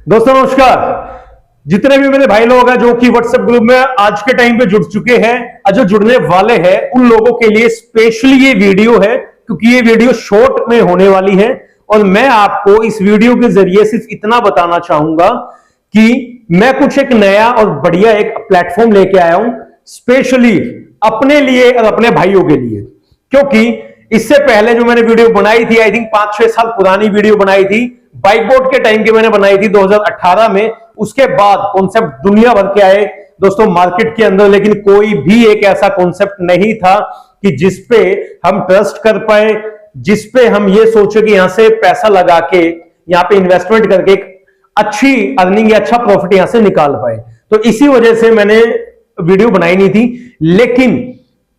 दोस्तों नमस्कार। जितने भी मेरे भाई लोग हैं जो कि व्हाट्सएप ग्रुप में आज के टाइम पे जुड़ चुके हैं और जो जुड़ने वाले हैं उन लोगों के लिए स्पेशली ये वीडियो है, क्योंकि ये वीडियो शॉर्ट में होने वाली है और मैं आपको इस वीडियो के जरिए सिर्फ इतना बताना चाहूंगा कि मैं कुछ एक नया और बढ़िया एक प्लेटफॉर्म लेके आया हूं स्पेशली अपने लिए और अपने भाइयों के लिए। क्योंकि इससे पहले जो मैंने वीडियो बनाई थी, आई थिंक 5-6 साल पुरानी वीडियो बनाई थी, बाइक बोर्ड के टाइम की मैंने बनाई थी 2018 में। उसके बाद कॉन्सेप्ट दुनिया भर के आए दोस्तों मार्केट के अंदर, लेकिन कोई भी एक ऐसा कॉन्सेप्ट नहीं था कि जिसपे हम ट्रस्ट कर पाए, जिसपे हम ये सोचे कि यहां से पैसा लगा के यहां पे इन्वेस्टमेंट करके एक अच्छी अर्निंग या अच्छा प्रॉफिट यहां से निकाल पाए। तो इसी वजह से मैंने वीडियो बनाई नहीं थी, लेकिन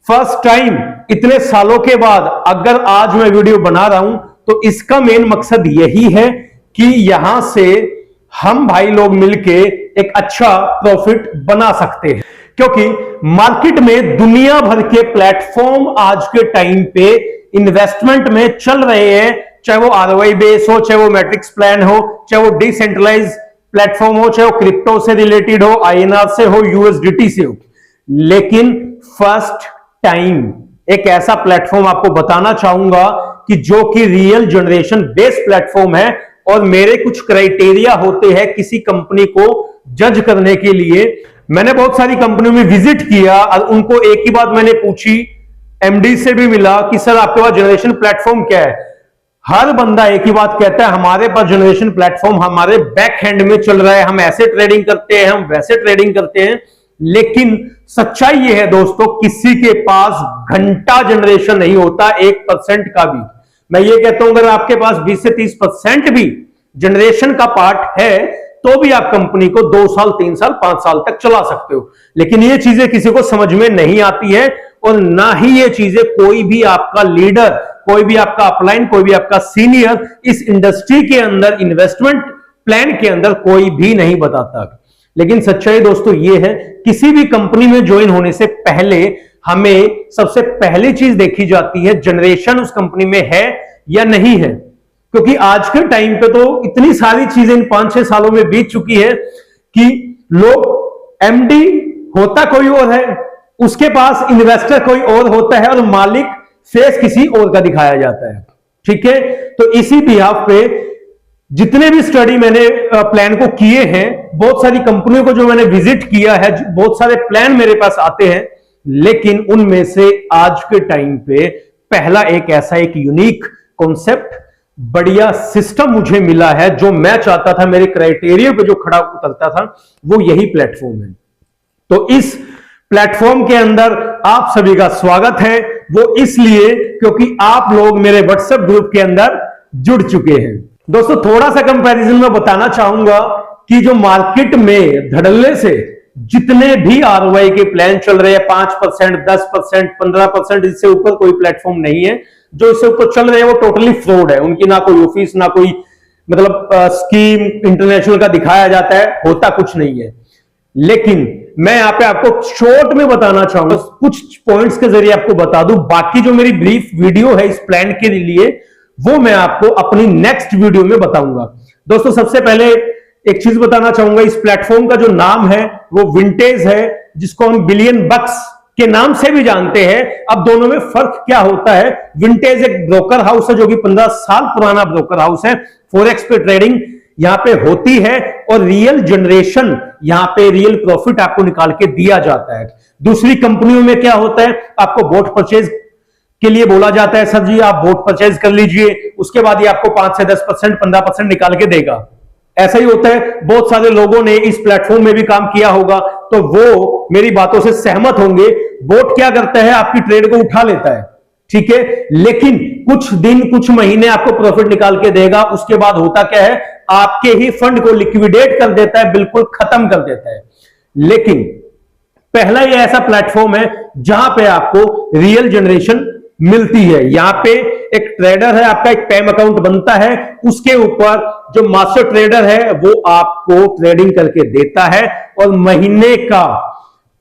फर्स्ट टाइम इतने सालों के बाद अगर आज मैं वीडियो बना रहा हूं तो इसका मेन मकसद यही है कि यहां से हम भाई लोग मिलके एक अच्छा प्रॉफिट बना सकते हैं। क्योंकि मार्केट में दुनिया भर के प्लेटफॉर्म आज के टाइम पे इन्वेस्टमेंट में चल रहे हैं, चाहे वो आरओआई बेस हो, चाहे वो मैट्रिक्स प्लान हो, चाहे वो डिसेंट्रलाइज प्लेटफॉर्म हो, चाहे वो क्रिप्टो से रिलेटेड हो, आईएनआर से हो, यूएसडीटी से हो। लेकिन फर्स्ट टाइम एक ऐसा प्लेटफॉर्म आपको बताना चाहूंगा कि जो कि रियल जनरेशन बेस्ड प्लेटफॉर्म है और मेरे कुछ क्राइटेरिया होते हैं किसी कंपनी को जज करने के लिए। मैंने बहुत सारी कंपनियों में विजिट किया और उनको एक ही बात मैंने पूछी, एमडी से भी मिला कि सर आपके पास जनरेशन प्लेटफॉर्म क्या है। हर बंदा एक ही बात कहता है, हमारे पास जनरेशन प्लेटफॉर्म हमारे बैक हैंड में चल रहा है, हम ऐसे ट्रेडिंग करते हैं, हम वैसे ट्रेडिंग करते हैं। लेकिन सच्चाई यह है दोस्तों, किसी के पास घंटा जनरेशन नहीं होता 1% का भी। मैं ये कहता हूं अगर आपके पास 20 से 30% भी जनरेशन का पार्ट है तो भी आप कंपनी को 2 साल 3 साल 5 साल तक चला सकते हो। लेकिन ये चीजें किसी को समझ में नहीं आती है और ना ही ये चीजें कोई भी आपका लीडर, कोई भी आपका अपलाइन, कोई भी आपका सीनियर इस इंडस्ट्री के अंदर इन्वेस्टमेंट प्लान के अंदर कोई भी नहीं बताता। लेकिन सच्चाई दोस्तों ये है, किसी भी कंपनी में ज्वाइन होने से पहले हमें सबसे पहली चीज देखी जाती है जनरेशन उस कंपनी में है या नहीं है। क्योंकि आज के टाइम पे तो इतनी सारी चीजें इन 5-6 सालों में बीत चुकी है कि लोग एमडी होता कोई और है, उसके पास इन्वेस्टर कोई और होता है और मालिक फेस किसी और का दिखाया जाता है। ठीक है, तो इसी बिहाफ पे जितने भी स्टडी मैंने प्लान को किए हैं, बहुत सारी कंपनियों को जो मैंने विजिट किया है, बहुत सारे प्लान मेरे पास आते हैं, लेकिन उनमें से आज के टाइम पे पहला एक ऐसा एक यूनिक कॉन्सेप्ट, बढ़िया सिस्टम मुझे मिला है जो मैं चाहता था, मेरे क्राइटेरिया पे जो खड़ा उतरता था, वो यही प्लेटफॉर्म है। तो इस प्लेटफॉर्म के अंदर आप सभी का स्वागत है। वो इसलिए क्योंकि आप लोग मेरे व्हाट्सएप ग्रुप के अंदर जुड़ चुके हैं। दोस्तों थोड़ा सा कंपैरिजन में बताना चाहूंगा कि जो मार्केट में धड़ल्ले से जितने भी आरओआई के प्लान चल रहे हैं, 5%, 10%, 15%, इससे ऊपर कोई प्लेटफॉर्म नहीं है। जो इससे ऊपर चल रहे हैं वो टोटली फ्रॉड है। उनकी ना कोई ऑफिस, ना कोई मतलब स्कीम इंटरनेशनल का दिखाया जाता है, होता कुछ नहीं है। लेकिन मैं यहां पे आपको शॉर्ट में बताना चाहूंगा, कुछ पॉइंट्स के जरिए आपको बता दूं। बाकी जो मेरी ब्रीफ वीडियो है इस प्लान के लिए, वो मैं आपको अपनी नेक्स्ट वीडियो में बताऊंगा। दोस्तों सबसे पहले एक चीज बताना चाहूंगा, इस प्लेटफॉर्म का जो नाम है वो विंटेज है, जिसको हम बिलियन बक्स के नाम से भी जानते हैं। अब दोनों में फर्क क्या होता है? विंटेज एक ब्रोकर हाउस है जो कि 15 साल पुराना ब्रोकर हाउस है, फॉरेक्स पे ट्रेडिंग यहां पे होती है और रियल जनरेशन, यहां पे रियल प्रॉफिट आपको निकाल के दिया जाता है। दूसरी कंपनियों में क्या होता है, आपको बोट परचेज के लिए बोला जाता है, सर जी आप बोट परचेज कर लीजिए, उसके बाद ये आपको 5 से 10%, 15% निकाल के देगा। ऐसा ही होता है। बहुत सारे लोगों ने इस प्लेटफॉर्म में भी काम किया होगा तो वो मेरी बातों से सहमत होंगे। बोट क्या करता है, आपकी ट्रेड को उठा लेता है, ठीक है, लेकिन कुछ दिन कुछ महीने आपको प्रॉफिट निकाल के देगा। उसके बाद होता क्या है, आपके ही फंड को लिक्विडेट कर देता है, बिल्कुल खत्म कर देता है। लेकिन पहला ये ऐसा प्लेटफॉर्म है जहां पे आपको रियल जनरेशन मिलती है। यहां पे एक ट्रेडर है, आपका एक पैम अकाउंट बनता है, उसके ऊपर जो मास्टर ट्रेडर है वो आपको ट्रेडिंग करके देता है और महीने का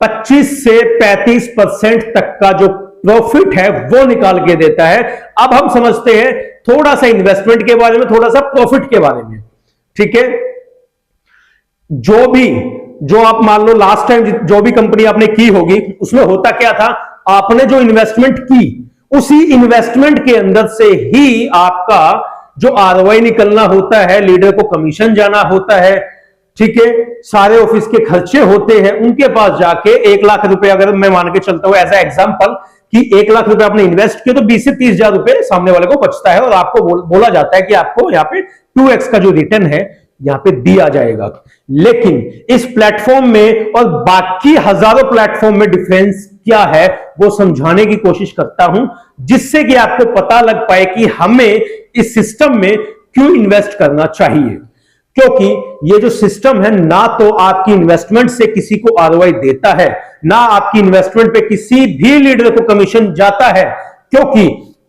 25 से 35% तक का जो प्रॉफिट है वो निकाल के देता है। अब हम समझते हैं थोड़ा सा इन्वेस्टमेंट के बारे में, थोड़ा सा प्रॉफिट के बारे में। ठीक है, जो आप मान लो लास्ट टाइम जो भी कंपनी आपने की होगी, उसमें होता क्या था, आपने जो इन्वेस्टमेंट की उसी इन्वेस्टमेंट के अंदर से ही आपका जो आरओआई निकलना होता है, लीडर को कमीशन जाना होता है, ठीक है, सारे ऑफिस के खर्चे होते हैं, उनके पास जाके 1 लाख रुपए, अगर मैं मान के चलता हूं एज ए एग्जांपल कि 1 लाख रुपए आपने इन्वेस्ट किया तो 20 से 30 हजार रुपए सामने वाले को बचता है और आपको बोला जाता है कि आपको यहाँ पे 2x का जो रिटर्न है यहां पे दिया जाएगा। लेकिन इस प्लेटफॉर्म में और बाकी हजारों प्लेटफॉर्म में डिफरेंस क्या है वो समझाने की कोशिश करता हूं, जिससे कि आपको पता लग पाए कि हमें इस सिस्टम में क्यों इन्वेस्ट करना चाहिए। क्योंकि ये जो सिस्टम है ना तो आपकी इन्वेस्टमेंट से किसी को आरओआई देता है, ना आपकी इन्वेस्टमेंट पे किसी भी लीडर को कमीशन जाता है। क्योंकि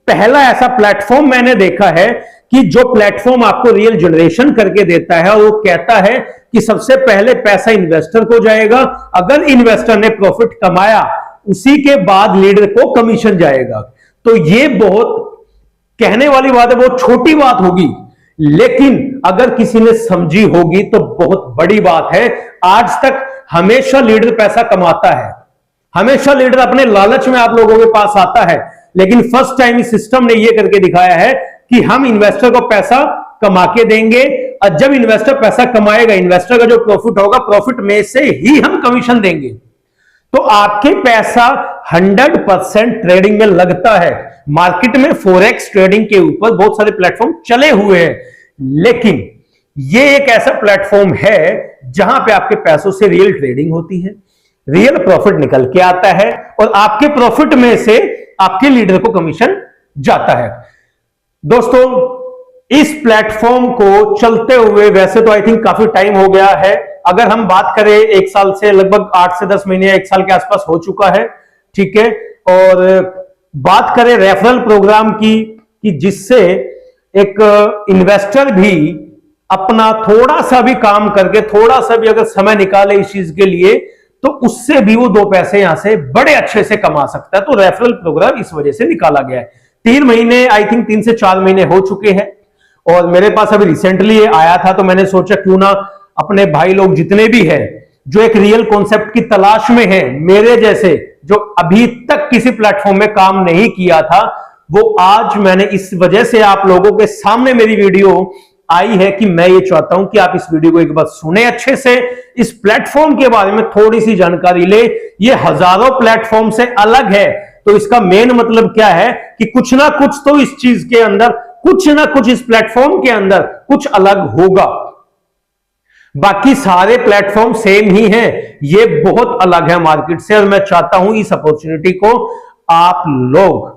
पहला ऐसा प्लेटफॉर्म मैंने देखा है कि जो प्लेटफॉर्म आपको रियल जनरेशन करके देता है और वो कहता है कि सबसे पहले पैसा इन्वेस्टर को जाएगा, अगर इन्वेस्टर ने प्रॉफिट कमाया उसी के बाद लीडर को कमीशन जाएगा। तो ये बहुत कहने वाली बात है, बहुत छोटी बात होगी, लेकिन अगर किसी ने समझी होगी तो बहुत बड़ी बात है। आज तक हमेशा लीडर पैसा कमाता है, हमेशा लीडर अपने लालच में आप लोगों के पास आता है, लेकिन फर्स्ट टाइम इस सिस्टम ने यह करके दिखाया है कि हम इन्वेस्टर को पैसा कमा के देंगे और जब इन्वेस्टर पैसा कमाएगा, इन्वेस्टर का जो प्रॉफिट होगा, प्रॉफिट में से ही हम कमीशन देंगे। तो आपके पैसा 100% ट्रेडिंग में लगता है। मार्केट में फॉरेक्स ट्रेडिंग के ऊपर बहुत सारे प्लेटफॉर्म चले हुए हैं, लेकिन ये एक ऐसा प्लेटफॉर्म है जहां पे आपके पैसों से रियल ट्रेडिंग होती है, रियल प्रॉफिट निकल के आता है और आपके प्रॉफिट में से आपके लीडर को कमीशन जाता है। दोस्तों, इस प्लेटफॉर्म को चलते हुए वैसे तो आई थिंक काफी टाइम हो गया है, अगर हम बात करें 1 साल से लगभग 8 से 10 महीने, 1 साल के आसपास हो चुका है, ठीक है। और बात करें रेफरल प्रोग्राम की कि जिससे एक इन्वेस्टर भी अपना थोड़ा सा भी काम करके, थोड़ा सा भी अगर समय निकाले इस चीज के लिए, तो उससे भी वो 2 पैसे यहां से बड़े अच्छे से कमा सकता है। तो रेफरल प्रोग्राम इस वजह से निकाला गया है। 3 महीने आई थिंक 3 से 4 महीने हो चुके हैं और मेरे पास अभी रिसेंटली ये आया था, तो मैंने सोचा क्यों ना अपने भाई लोग जितने भी हैं जो एक रियल कॉन्सेप्ट की तलाश में हैं, मेरे जैसे जो अभी तक किसी प्लेटफॉर्म में काम नहीं किया था, वो आज मैंने इस वजह से आप लोगों के सामने मेरी वीडियो आई है कि मैं ये चाहता हूं कि आप इस वीडियो को एक बार सुने अच्छे से, इस प्लेटफॉर्म के बारे में थोड़ी सी जानकारी ले। ये हजारों प्लेटफॉर्म से अलग है, तो इसका मेन मतलब क्या है कि कुछ ना कुछ तो इस चीज के अंदर, कुछ ना कुछ इस प्लेटफॉर्म के अंदर कुछ अलग होगा। बाकी सारे प्लेटफॉर्म सेम ही हैं, ये बहुत अलग है मार्केट से और मैं चाहता हूं इस अपॉर्चुनिटी को आप लोग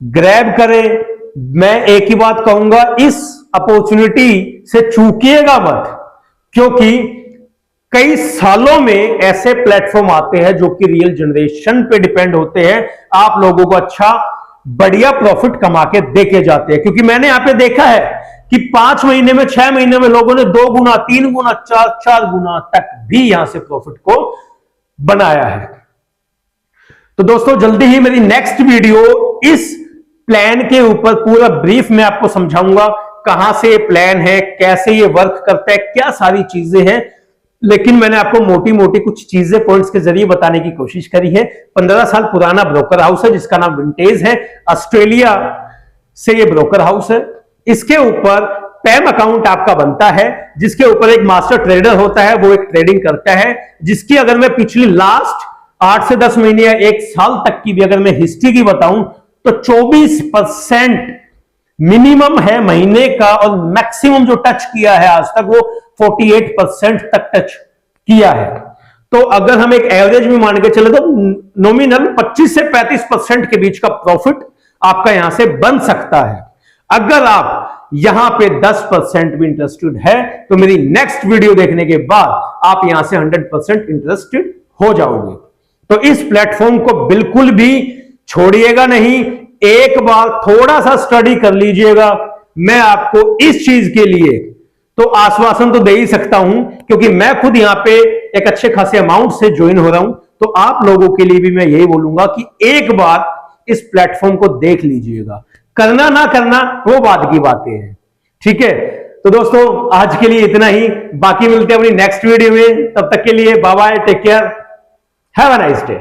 ग्रैब करें। मैं एक ही बात कहूंगा, इस अपॉर्चुनिटी से चूकिएगा मत, क्योंकि कई सालों में ऐसे प्लेटफॉर्म आते हैं जो कि रियल जनरेशन पे डिपेंड होते हैं, आप लोगों को अच्छा बढ़िया प्रॉफिट कमा के देके जाते हैं। क्योंकि मैंने यहां पे देखा है कि 5 महीने में, 6 महीने में लोगों ने 2 गुना, 3 गुना, 4 गुना तक भी यहां से प्रॉफिट को बनाया है। तो दोस्तों, जल्दी ही मेरी नेक्स्ट वीडियो इस प्लान के ऊपर पूरा ब्रीफ में आपको समझाऊंगा, कहां से ये प्लान है, कैसे ये वर्क करता है, क्या सारी चीजें हैं। लेकिन मैंने आपको मोटी मोटी कुछ चीजें पॉइंट्स के जरिए बताने की कोशिश करी है। 15 साल पुराना ब्रोकर हाउस है जिसका नाम विंटेज है, ऑस्ट्रेलिया से ये ब्रोकर हाउस है। इसके ऊपर पैम अकाउंट आपका बनता है, जिसके ऊपर एक मास्टर ट्रेडर होता है, वो एक ट्रेडिंग करता है, जिसकी अगर मैं पिछली लास्ट 8 से 10 महीने या 1 साल तक की भी अगर मैं हिस्ट्री की बताऊं तो 24% मिनिमम है महीने का, और मैक्सिमम जो टच किया है आज तक वो 48% तक टच किया है। तो अगर हम एक एवरेज में मान के चले तो नॉमिनल 25 से 35% के बीच का प्रॉफिट आपका यहां से बन सकता है। अगर आप यहां पे 10% भी इंटरेस्टेड है तो मेरी नेक्स्ट वीडियो देखने के बाद आप यहां से 100% इंटरेस्टेड हो जाओगे। तो इस प्लेटफॉर्म को बिल्कुल भी छोड़िएगा नहीं, एक बार थोड़ा सा स्टडी कर लीजिएगा। मैं आपको इस चीज के लिए तो आश्वासन तो दे ही सकता हूं, क्योंकि मैं खुद यहां पे एक अच्छे खासे अमाउंट से ज्वाइन हो रहा हूं। तो आप लोगों के लिए भी मैं यही बोलूंगा कि एक बार इस प्लेटफॉर्म को देख लीजिएगा। करना ना करना वो बात की बातें हैं, ठीक है। तो दोस्तों आज के लिए इतना ही, बाकी मिलते हैं अपनी नेक्स्ट वीडियो में। तब तक के लिए bye bye, take care, have a nice day.